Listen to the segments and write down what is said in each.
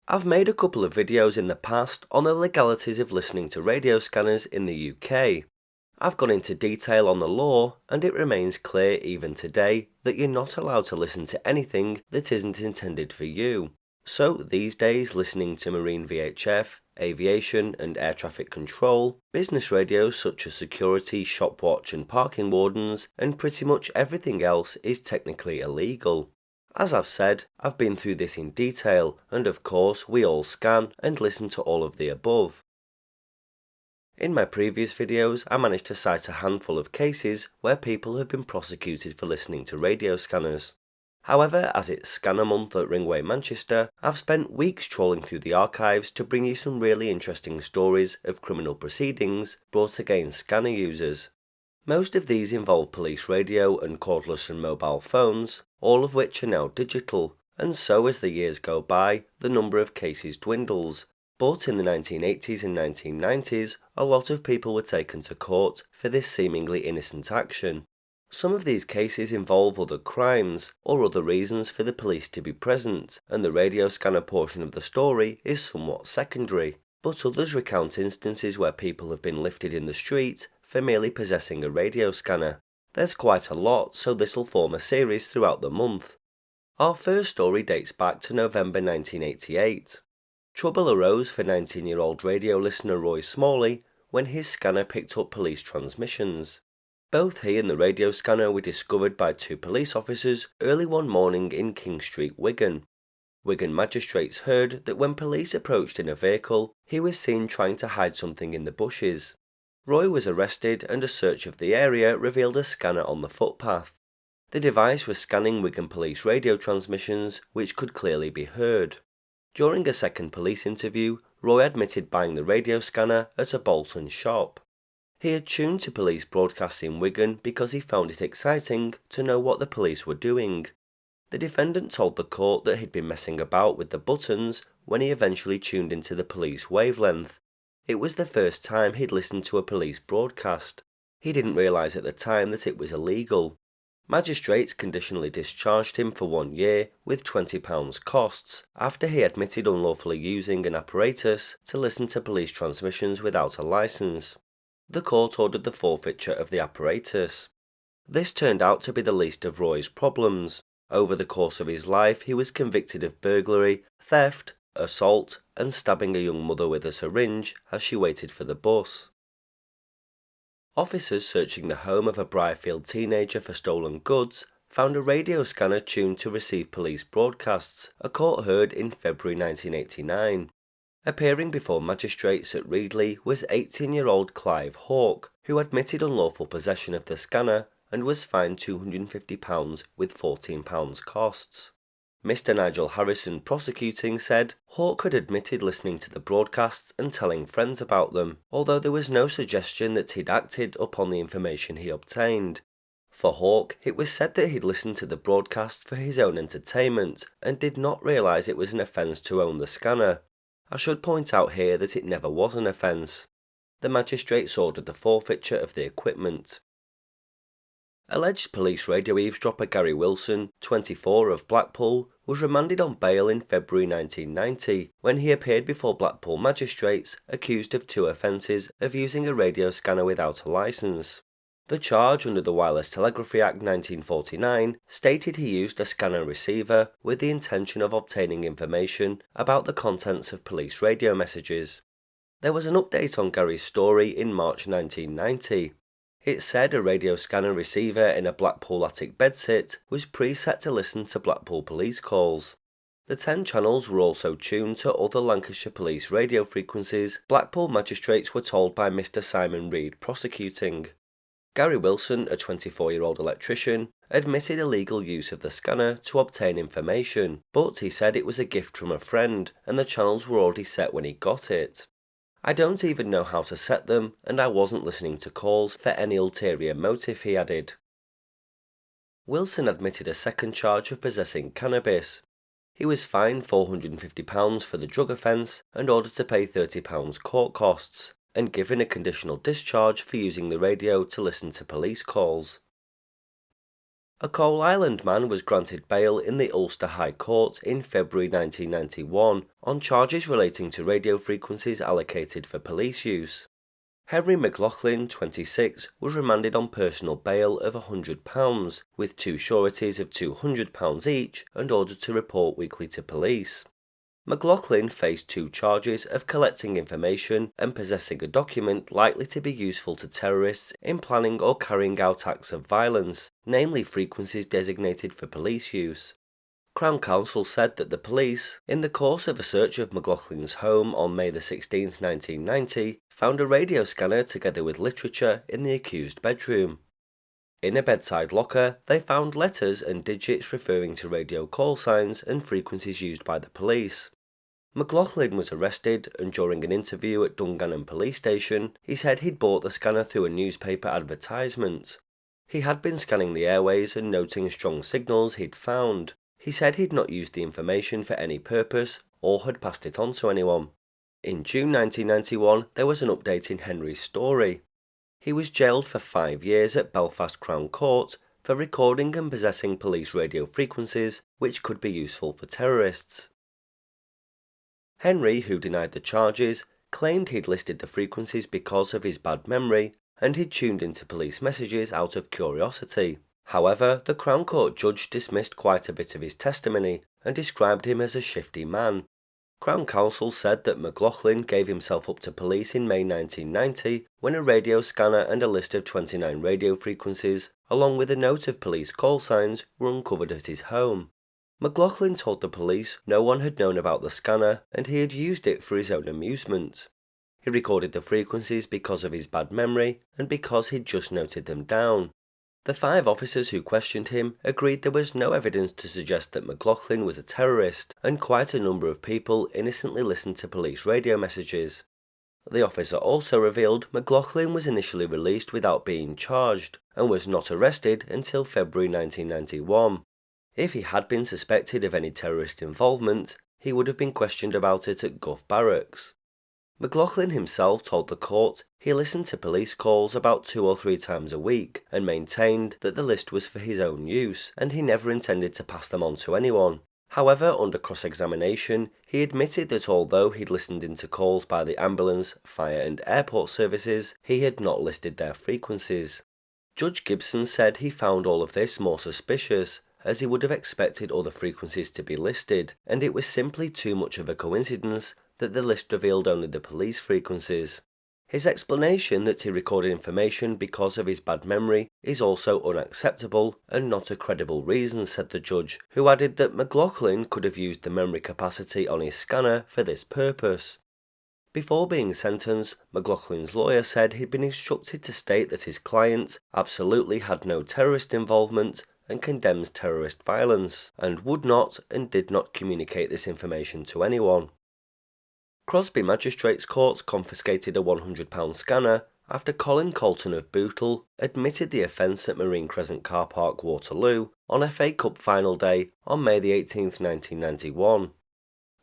I've made a couple of videos in the past on the legalities of listening to radio scanners in the UK. I've gone into detail on the law, and it remains clear even today that you're not allowed to listen to anything that isn't intended for you. So these days, listening to marine VHF, aviation and air traffic control, business radios such as security, shop watch and parking wardens, and pretty much everything else is technically illegal. As I've said, I've been through this in detail, and of course we all scan and listen to all of the above. In my previous videos, I managed to cite a handful of cases where people have been prosecuted for listening to radio scanners. However, as it's Scanner Month at Ringway Manchester, I've spent weeks trawling through the archives to bring you some really interesting stories of criminal proceedings brought against scanner users. Most of these involve police radio and cordless and mobile phones, all of which are now digital, and so as the years go by, the number of cases dwindles. But in the 1980s and 1990s, a lot of people were taken to court for this seemingly innocent action. Some of these cases involve other crimes, or other reasons for the police to be present, and the radio scanner portion of the story is somewhat secondary. But others recount instances where people have been lifted in the street for merely possessing a radio scanner. There's quite a lot, so this'll form a series throughout the month. Our first story dates back to November 1988. Trouble arose for 19-year-old radio listener Roy Smalley when his scanner picked up police transmissions. Both he and the radio scanner were discovered by two police officers early one morning in King Street, Wigan. Wigan magistrates heard that when police approached in a vehicle, he was seen trying to hide something in the bushes. Roy was arrested and a search of the area revealed a scanner on the footpath. The device was scanning Wigan police radio transmissions, which could clearly be heard. During a second police interview, Roy admitted buying the radio scanner at a Bolton shop. He had tuned to police broadcasts in Wigan because he found it exciting to know what the police were doing. The defendant told the court that he'd been messing about with the buttons when he eventually tuned into the police wavelength. It was the first time he'd listened to a police broadcast. He didn't realise at the time that it was illegal. Magistrates conditionally discharged him for 1 year with £20 costs after he admitted unlawfully using an apparatus to listen to police transmissions without a licence. The court ordered the forfeiture of the apparatus. This turned out to be the least of Roy's problems. Over the course of his life, he was convicted of burglary, theft, assault, and stabbing a young mother with a syringe as she waited for the bus. Officers searching the home of a Briarfield teenager for stolen goods found a radio scanner tuned to receive police broadcasts, a court heard in February 1989. Appearing before magistrates at Reedley was 18-year-old Clive Hawke, who admitted unlawful possession of the scanner and was fined £250 with £14 costs. Mr. Nigel Harrison prosecuting said Hawke had admitted listening to the broadcasts and telling friends about them, although there was no suggestion that he'd acted upon the information he obtained. For Hawke, it was said that he'd listened to the broadcast for his own entertainment and did not realise it was an offence to own the scanner. I should point out here that it never was an offence. The magistrates ordered the forfeiture of the equipment. Alleged police radio eavesdropper Gary Wilson, 24, of Blackpool, was remanded on bail in February 1990 when he appeared before Blackpool magistrates accused of 2 offences of using a radio scanner without a licence. The charge under the Wireless Telegraphy Act 1949 stated he used a scanner receiver with the intention of obtaining information about the contents of police radio messages. There was an update on Gary's story in March 1990. It said a radio scanner receiver in a Blackpool attic bedsit was preset to listen to Blackpool police calls. The 10 channels were also tuned to other Lancashire police radio frequencies, Blackpool magistrates were told by Mr. Simon Reed prosecuting. Gary Wilson, a 24-year-old electrician, admitted illegal use of the scanner to obtain information, but he said it was a gift from a friend and the channels were already set when he got it. I don't even know how to set them, and I wasn't listening to calls for any ulterior motive, he added. Wilson admitted a second charge of possessing cannabis. He was fined £450 for the drug offence and ordered to pay £30 court costs, and given a conditional discharge for using the radio to listen to police calls. A Coal Island man was granted bail in the Ulster High Court in February 1991 on charges relating to radio frequencies allocated for police use. Henry McLaughlin, 26, was remanded on personal bail of £100, with two sureties of £200 each, and ordered to report weekly to police. McLaughlin faced two charges of collecting information and possessing a document likely to be useful to terrorists in planning or carrying out acts of violence, namely frequencies designated for police use. Crown Counsel said that the police, in the course of a search of McLaughlin's home on May 16, 1990, found a radio scanner together with literature in the accused bedroom. In a bedside locker, they found letters and digits referring to radio call signs and frequencies used by the police. McLaughlin was arrested, and during an interview at Dungannon Police Station, he said he'd bought the scanner through a newspaper advertisement. He had been scanning the airways and noting strong signals he'd found. He said he'd not used the information for any purpose or had passed it on to anyone. In June 1991, there was an update in Henry's story. He was jailed for 5 years at Belfast Crown Court for recording and possessing police radio frequencies which could be useful for terrorists. Henry, who denied the charges, claimed he'd listed the frequencies because of his bad memory and he'd tuned into police messages out of curiosity. However, the Crown Court judge dismissed quite a bit of his testimony and described him as a shifty man. Crown Counsel said that McLaughlin gave himself up to police in May 1990 when a radio scanner and a list of 29 radio frequencies, along with a note of police call signs, were uncovered at his home. McLaughlin told the police no one had known about the scanner and he had used it for his own amusement. He recorded the frequencies because of his bad memory and because he'd just noted them down. The 5 officers who questioned him agreed there was no evidence to suggest that McLaughlin was a terrorist, and quite a number of people innocently listened to police radio messages. The officer also revealed McLaughlin was initially released without being charged, and was not arrested until February 1991. If he had been suspected of any terrorist involvement, he would have been questioned about it at Gough Barracks. McLaughlin himself told the court he listened to police calls about 2 or 3 times a week and maintained that the list was for his own use and he never intended to pass them on to anyone. However, under cross-examination, he admitted that although he'd listened into calls by the ambulance, fire and airport services, he had not listed their frequencies. Judge Gibson said he found all of this more suspicious, as he would have expected other frequencies to be listed, and it was simply too much of a coincidence that the list revealed only the police frequencies. His explanation that he recorded information because of his bad memory is also unacceptable and not a credible reason, said the judge, who added that McLaughlin could have used the memory capacity on his scanner for this purpose. Before being sentenced, McLaughlin's lawyer said he'd been instructed to state that his client absolutely had no terrorist involvement and condemns terrorist violence, and would not and did not communicate this information to anyone. Crosby Magistrates Court confiscated a £100 scanner after Colin Colton of Bootle admitted the offence at Marine Crescent Car Park, Waterloo, on FA Cup final day on May 18, 1991.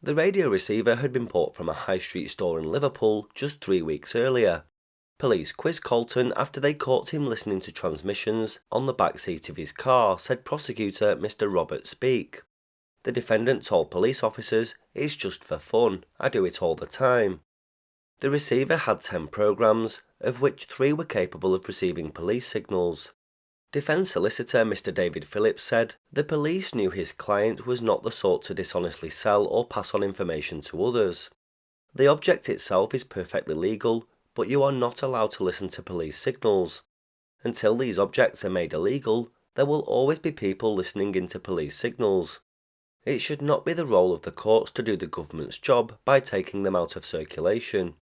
The radio receiver had been bought from a high street store in Liverpool just 3 weeks earlier. Police quizzed Colton after they caught him listening to transmissions on the back seat of his car, said prosecutor Mr. Robert Speake. The defendant told police officers, "It's just for fun, I do it all the time." The receiver had 10 programmes, of which 3 were capable of receiving police signals. Defence solicitor Mr. David Phillips said the police knew his client was not the sort to dishonestly sell or pass on information to others. The object itself is perfectly legal, but you are not allowed to listen to police signals. Until these objects are made illegal, there will always be people listening into police signals. It should not be the role of the courts to do the government's job by taking them out of circulation.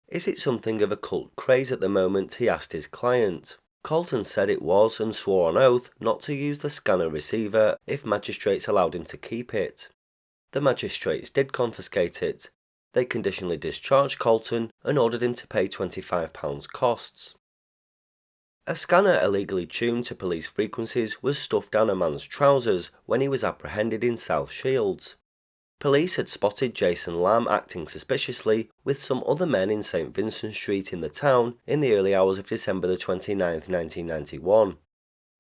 Is it something of a cult craze at the moment, he asked his client. Colton said it was and swore on oath not to use the scanner receiver if magistrates allowed him to keep it. The magistrates did confiscate it. They conditionally discharged Colton and ordered him to pay £25 costs. A scanner illegally tuned to police frequencies was stuffed down a man's trousers when he was apprehended in South Shields. Police had spotted Jason Lamb acting suspiciously with some other men in St Vincent Street in the town in the early hours of December 29, 1991.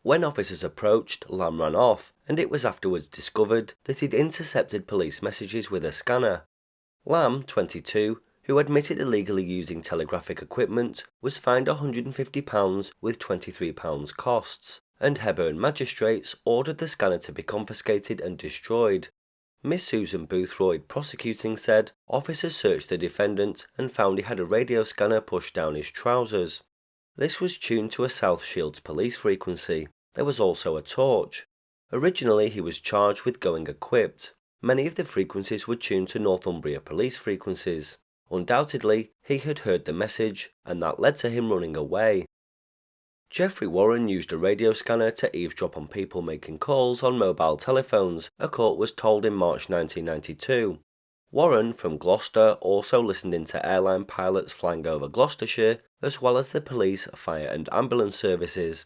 When officers approached, Lamb ran off, and it was afterwards discovered that he'd intercepted police messages with a scanner. Lamb, 22, who admitted illegally using telegraphic equipment, was fined £150 with £23 costs, and Hebburn magistrates ordered the scanner to be confiscated and destroyed. Miss Susan Boothroyd, prosecuting, said officers searched the defendant and found he had a radio scanner pushed down his trousers. This was tuned to a South Shields police frequency. There was also a torch. Originally he was charged with going equipped. Many of the frequencies were tuned to Northumbria police frequencies. Undoubtedly, he had heard the message, and that led to him running away. Geoffrey Warren used a radio scanner to eavesdrop on people making calls on mobile telephones, a court was told in March 1992. Warren, from Gloucester, also listened into airline pilots flying over Gloucestershire, as well as the police, fire and ambulance services.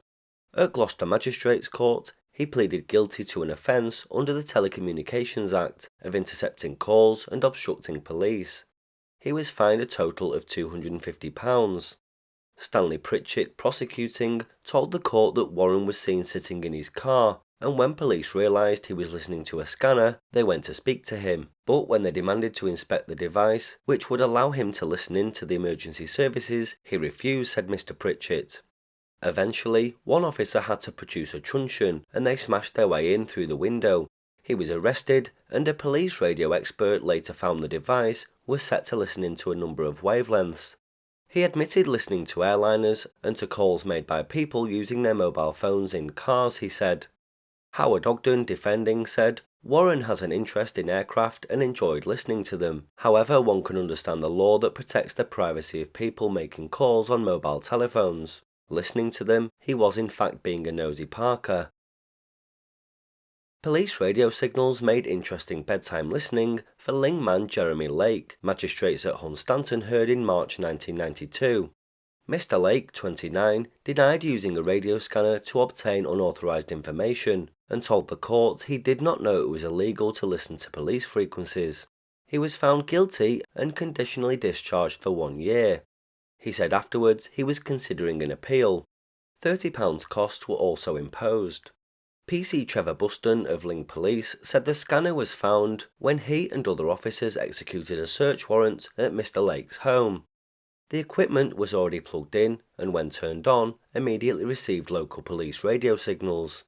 At Gloucester Magistrates Court, he pleaded guilty to an offence under the Telecommunications Act of intercepting calls and obstructing police. He was fined a total of £250. Stanley Pritchett, prosecuting, told the court that Warren was seen sitting in his car, and when police realised he was listening to a scanner, they went to speak to him. But when they demanded to inspect the device, which would allow him to listen in to the emergency services, he refused, said Mr. Pritchett. Eventually, one officer had to produce a truncheon, and they smashed their way in through the window. He was arrested, and a police radio expert later found the device was set to listen into a number of wavelengths. He admitted listening to airliners and to calls made by people using their mobile phones in cars, he said. Howard Ogden, defending, said, Warren has an interest in aircraft and enjoyed listening to them. However, one can understand the law that protects the privacy of people making calls on mobile telephones. Listening to them, he was in fact being a nosy Parker. Police radio signals made interesting bedtime listening for Ling man Jeremy Lake, magistrates at Hunstanton heard in March 1992. Mr. Lake, 29, denied using a radio scanner to obtain unauthorised information and told the court he did not know it was illegal to listen to police frequencies. He was found guilty and conditionally discharged for 1 year. He said afterwards he was considering an appeal. £30 costs were also imposed. PC Trevor Buston of Ling Police said the scanner was found when he and other officers executed a search warrant at Mr. Lake's home. The equipment was already plugged in and when turned on, immediately received local police radio signals.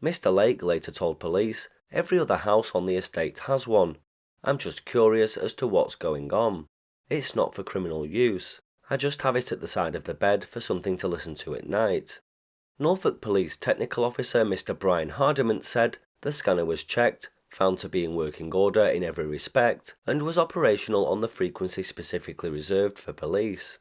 Mr. Lake later told police, every other house on the estate has one. I'm just curious as to what's going on. It's not for criminal use. I just have it at the side of the bed for something to listen to at night. Norfolk Police Technical Officer Mr. Brian Hardiment said the scanner was checked, found to be in working order in every respect, and was operational on the frequency specifically reserved for police.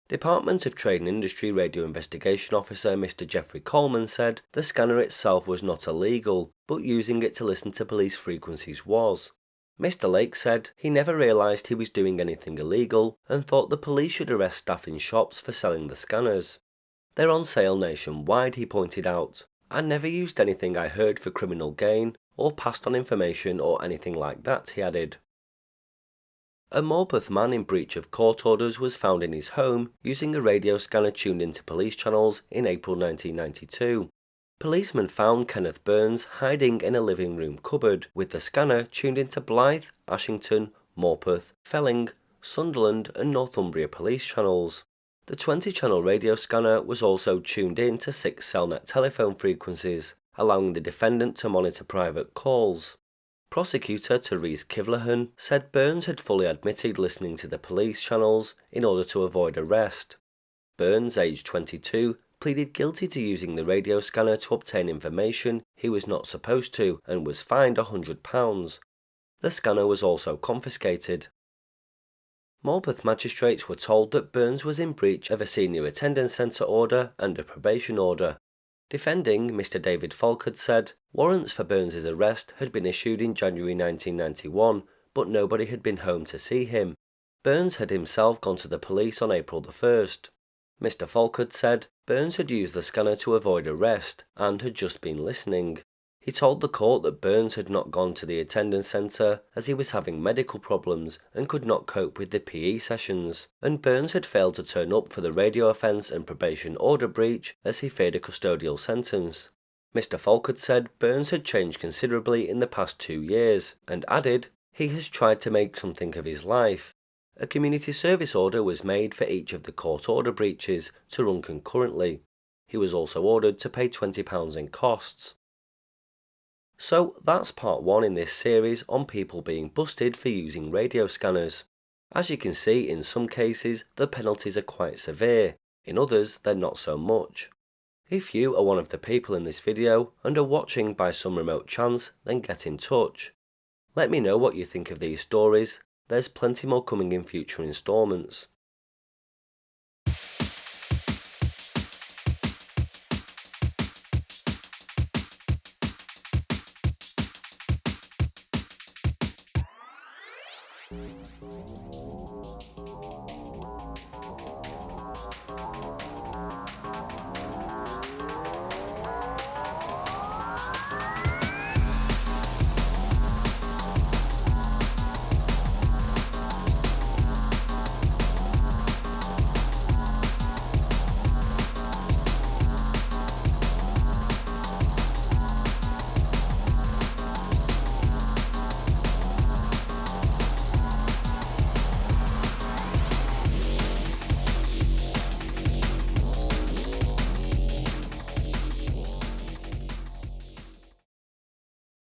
Department of Trade and Industry Radio Investigation Officer Mr. Geoffrey Coleman said the scanner itself was not illegal, but using it to listen to police frequencies was. Mr. Lake said he never realised he was doing anything illegal and thought the police should arrest staff in shops for selling the scanners. They're on sale nationwide, he pointed out. I never used anything I heard for criminal gain, or passed on information or anything like that, he added. A Morpeth man in breach of court orders was found in his home using a radio scanner tuned into police channels in April 1992. Policemen found Kenneth Burns hiding in a living room cupboard with the scanner tuned into Blyth, Ashington, Morpeth, Felling, Sunderland and Northumbria police channels. The 20-channel radio scanner was also tuned in to 6 Cellnet telephone frequencies, allowing the defendant to monitor private calls. Prosecutor Therese Kivlahan said Burns had fully admitted listening to the police channels in order to avoid arrest. Burns, aged 22, pleaded guilty to using the radio scanner to obtain information he was not supposed to and was fined £100. The scanner was also confiscated. Morpeth magistrates were told that Burns was in breach of a senior attendance centre order and a probation order. Defending, Mr. David Falkard said warrants for Burns's arrest had been issued in January 1991, but nobody had been home to see him. Burns had himself gone to the police on April the 1st. Mr. Falkard said Burns had used the scanner to avoid arrest and had just been listening. He told the court that Burns had not gone to the attendance centre as he was having medical problems and could not cope with the PE sessions, and Burns had failed to turn up for the radio offence and probation order breach as he feared a custodial sentence. Mr. Falkard said Burns had changed considerably in the past 2 years, and added, he has tried to make something of his life. A community service order was made for each of the court order breaches to run concurrently. He was also ordered to pay £20 in costs. So that's part 1 in this series on people being busted for using radio scanners. As you can see, in some cases the penalties are quite severe, in others they're not so much. If you are one of the people in this video and are watching by some remote chance, then get in touch. Let me know what you think of these stories. There's plenty more coming in future instalments.